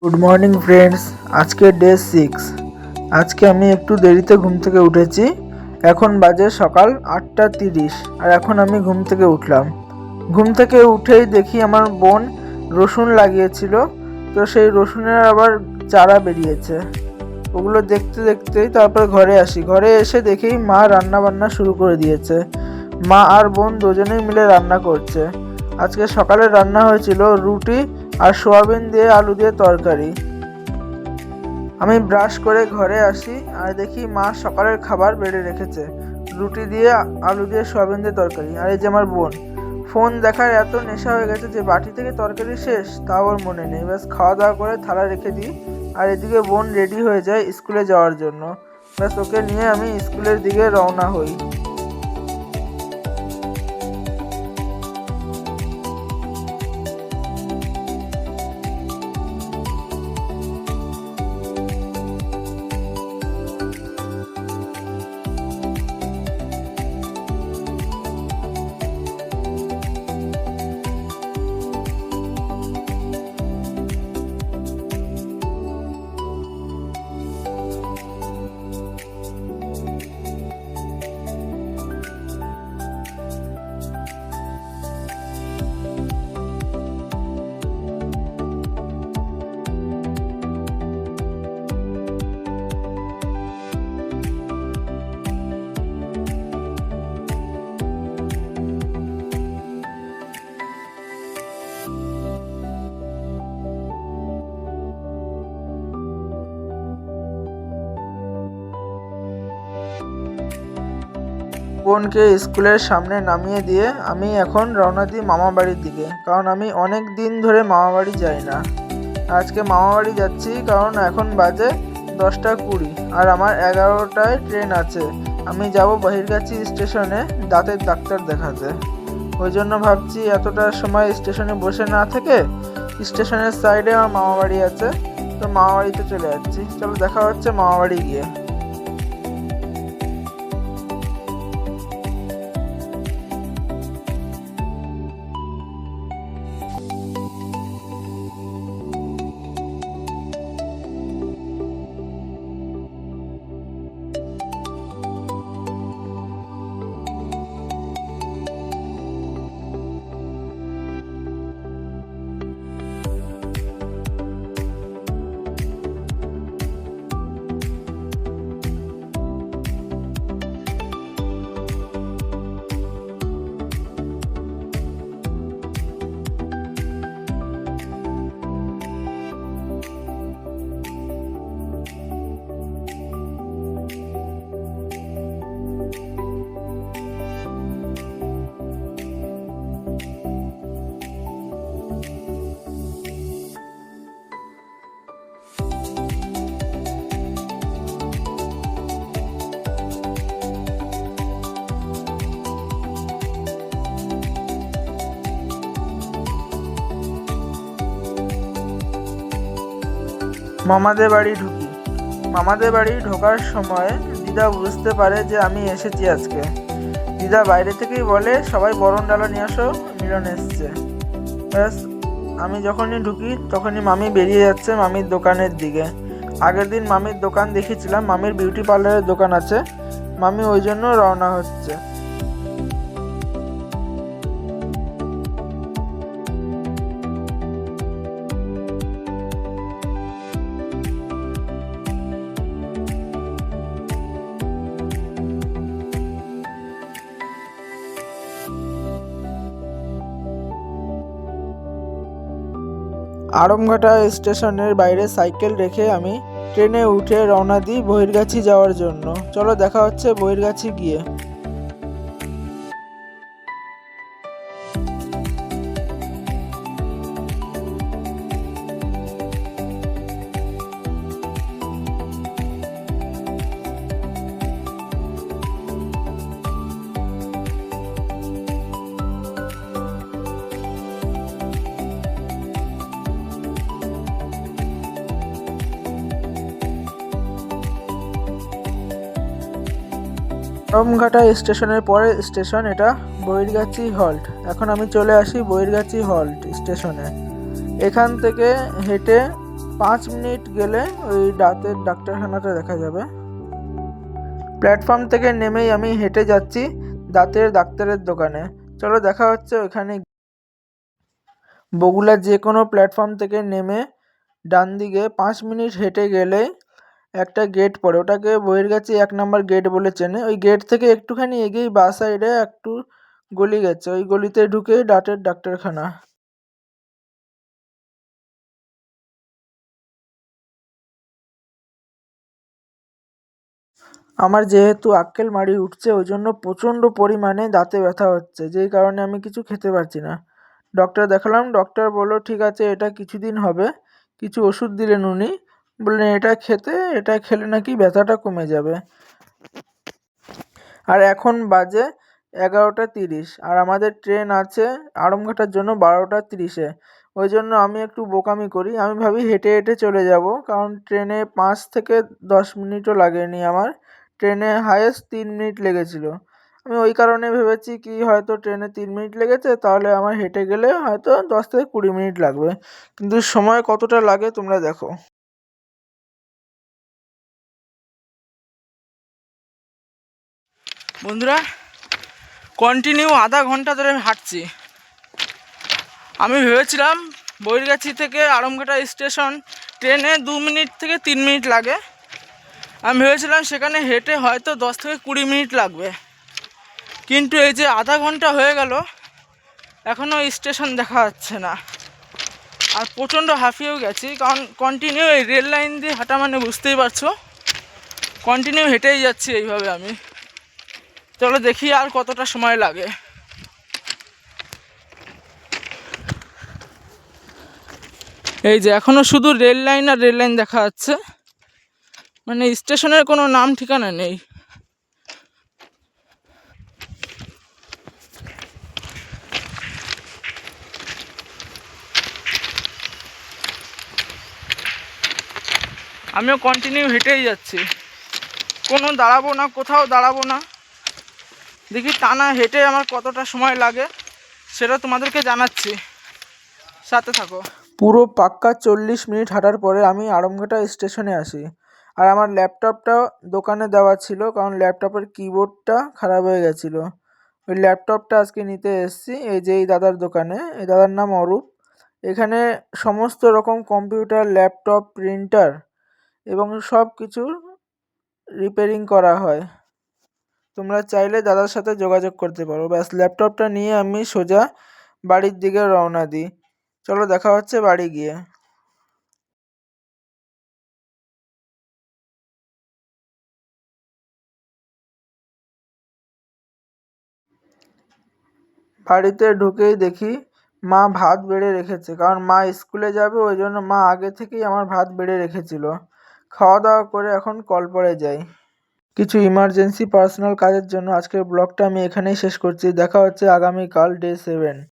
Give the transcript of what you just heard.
Good morning friends. আজকে day 6। আজকে আমি একটু দেরিতে ঘুম থেকে উঠেছি। এখন বাজে সকাল 8:30 আর এখন আমি ঘুম থেকে উঠলাম। ঘুম থেকে উঠেই দেখি আমার বোন রসুন লাগিয়েছিল, তো সেই রসুনের আবার চারা বেরিয়েছে। ওগুলো দেখতে দেখতেই তারপর ঘরে আসি। ঘরে এসে দেখি মা রান্না বান্না শুরু করে দিয়েছে। মা আর বোন দুজনেই মিলে রান্না করছে। আজকে সকালে রান্না হয়েছিল রুটি আর সোয়াবিন দিয়ে আলু দিয়ে তরকারি। আমি ব্রাশ করে ঘরে আসি আর দেখি মা সকালের খাবার বেড়ে রেখেছে, রুটি দিয়ে আলু দিয়ে সোয়াবিন দিয়ে তরকারি। আর এই যে আমার বোন ফোন দেখার এত নেশা হয়ে গেছে যে বাটি থেকে তরকারি শেষ তাও ওর মনে নেই। ব্যাস খাওয়া দাওয়া করে থালা রেখে দিই। আর এদিকে বোন রেডি হয়ে যায় স্কুলে যাওয়ার জন্য। ব্যাস ওকে নিয়ে আমি স্কুলের দিকে রওনা হই। বোনকে স্কুলের সামনে নামিয়ে দিয়ে আমি এখন রওনা দিই মামা বাড়ির দিকে, কারণ আমি অনেক দিন ধরে মামা বাড়ি যাই না। আজকে মামা বাড়ি যাচ্ছি কারণ এখন বাজে 10:20 আর আমার 11টায় ট্রেন আছে। আমি যাব বহিরগাছি স্টেশনে দাঁতের ডাক্তার দেখাতে। ওই জন্য ভাবছি এতটা সময় স্টেশনে বসে না থেকে স্টেশনের সাইডে আমার মামা বাড়ি আছে, তো মামা বাড়িতে চলে যাচ্ছি। চলো দেখা হচ্ছে মামা বাড়ি গিয়ে। মামাদের বাড়ি ঢুকি। মামাদের বাড়ি ঢোকার সময় দিদা বুঝতে পারে যে আমি এসেছি আজকে। দিদা বাইরে থেকেই বলে, সবাই বরণ ডালা নিয়ে আসো, মিলন এসছে। ব্যাস আমি যখনই ঢুকি তখনই মামি বেরিয়ে যাচ্ছে মামির দোকানের দিকে। আগের দিন মামির দোকান দেখেছিলাম, মামির বিউটি পার্লারের দোকান আছে, মামি ওই জন্য রওনা হচ্ছে। আড়মঘাটা স্টেশনের বাইরে সাইকেল রেখে আমি ট্রেনে উঠে রওনা দিই বহিরগাছি যাওয়ার জন্য। চলো দেখা হচ্ছে বহিরগাছি গিয়ে। আড়মঘাটা স্টেশনের পরের স্টেশন এটা বহিরগাছি হল্ট। এখন আমি চলে আসি বহিরগাছি হল্ট স্টেশনে। এখান থেকে হেঁটে 5 মিনিট গেলে ওই দাঁতের ডাক্তারখানাটা দেখা যাবে। প্ল্যাটফর্ম থেকে নেমেই আমি হেঁটে যাচ্ছি দাঁতের ডাক্তারের দোকানে। চলো দেখা হচ্ছে ওখানে। বগুড়ার যে কোনো প্ল্যাটফর্ম থেকে নেমে ডান দিকে 5 মিনিট হেঁটে গেলেই একটা গেট পড়ে, ওটাকে বহির্গাছি 1 নম্বর গেট বলে চেনে। ওই গেট থেকে একটুখানি এগিয়েই বাঁ সাইডে একটু গলি গেছে, ওই গলিতে ঢুকেই দাঁতের ডাক্তারখানা। আমার যেহেতু আক্কেল মাড়ি উঠছে ওই জন্য প্রচণ্ড পরিমাণে দাঁতে ব্যথা হচ্ছে, যেই কারণে আমি কিছু খেতে পারছি না। ডক্টর দেখালাম, ডক্টর বলল ঠিক আছে এটা কিছুদিন হবে। কিছু ওষুধ দিলেন উনি, বললেন এটা খেলে নাকি ব্যথাটা কমে যাবে। আর এখন বাজে 11:30 আর আমাদের ট্রেন আছে আড়ংঘাটার জন্য 12:30-এ। ওই জন্য আমি একটু বোকামি করি, আমি ভাবি হেঁটে হেঁটে চলে যাব, কারণ ট্রেনে 5 থেকে 10 মিনিটও লাগেনি আমার, ট্রেনে হায়েস্ট 3 মিনিট লেগেছিল। আমি ওই কারণে ভেবেছি কি হয়তো ট্রেনে 3 মিনিট লেগেছে, তাহলে আমার হেঁটে গেলে হয়তো 10 থেকে 20 মিনিট লাগবে। কিন্তু সময় কতটা লাগে তোমরা দেখো। বন্ধুরা, কন্টিনিউ আধা ঘন্টা ধরে আমি হাঁটছি। আমি ভেবেছিলাম বৈরগাছি থেকে আড়ংঘাটা স্টেশন ট্রেনে 2 মিনিট থেকে 3 মিনিট লাগে। আমি ভেবেছিলাম সেখানে হেঁটে হয়তো 10 থেকে 20 মিনিট লাগবে, কিন্তু এই যে আধা ঘন্টা হয়ে গেল এখনও স্টেশন দেখা যাচ্ছে না। আর প্রচণ্ড হাঁফিয়েও গেছি, কারণ কন্টিনিউ এই রেল লাইন দিয়ে হাঁটা মানে বুঝতেই পারছো, কন্টিনিউ হেঁটেই যাচ্ছি এইভাবে আমি। চলো দেখি আর কতটা সময় লাগে। এই যে এখনো শুধু রেল লাইন আর রেল লাইন দেখা যাচ্ছে, মানে স্টেশনের কোনো নাম ঠিকানা নেই। আমিও কন্টিনিউ হেঁটেই যাচ্ছি, কোনো দাঁড়াবো না, কোথাও দাঁড়াবো না। দেখি টানা হেঁটে আমার কতটা সময় লাগে সেটা তোমাদেরকে জানাচ্ছি, সাথে থাকো। পুরো পাক্কা 40 মিনিট হাঁটার পরে আমি আড়ংঘাটা স্টেশনে আসি। আর আমার ল্যাপটপটা দোকানে দেওয়া ছিল, কারণ ল্যাপটপের কিবোর্ডটা খারাপ হয়ে গেছিলো। ওই ল্যাপটপটা আজকে নিতে এসেছি এই যে এই দাদার দোকানে। এই দাদার নাম অরূপ। এখানে সমস্ত রকম কম্পিউটার, ল্যাপটপ, প্রিন্টার এবং সব কিছুর রিপেয়ারিং করা হয়। তোমরা চাইলে দাদার সাথে যোগাযোগ করতে পারো। ব্যাস, ল্যাপটপটা নিয়ে আমি সোজা বাড়ির দিকে রওনা দিই। চলো দেখা হচ্ছে বাড়ি গিয়ে। বাড়িতে ঢুকেই দেখি মা ভাত বেড়ে রেখেছে, কারণ মা স্কুলে যাবে ওই জন্য মা আগে থেকেই আমার ভাত বেড়ে রেখেছিল। খাওয়া দাওয়া করে এখন কলপাড়ে যাই। কিছু ইমার্জেন্সি পার্সোনাল কাজের জন্য আজকের ব্লগটা আমি এখানেই শেষ করছি। দেখা হচ্ছে আগামীকাল ডে 7।